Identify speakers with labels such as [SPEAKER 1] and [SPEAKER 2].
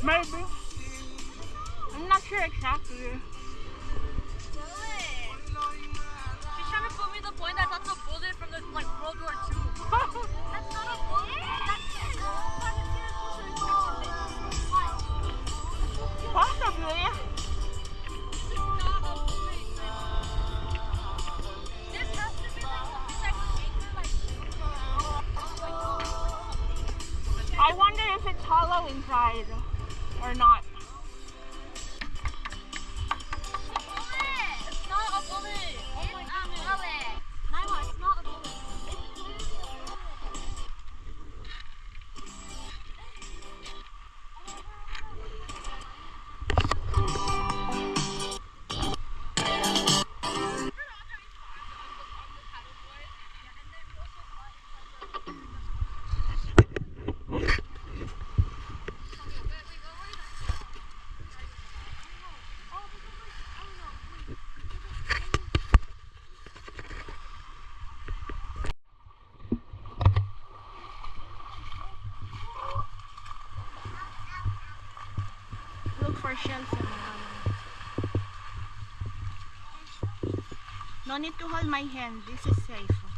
[SPEAKER 1] Maybe. I'm not sure exactly.
[SPEAKER 2] She's trying to put me the point that that's a bullet from the World War II. That's not a bullet.
[SPEAKER 1] Possibly.
[SPEAKER 2] This has to be something that
[SPEAKER 1] I wonder if it's hollow inside or not.
[SPEAKER 2] It's not a bullet. Oh my goodness. Naima, it's not a bullet.
[SPEAKER 1] Look for shells in the bottom. No need to hold my hand. This is safe.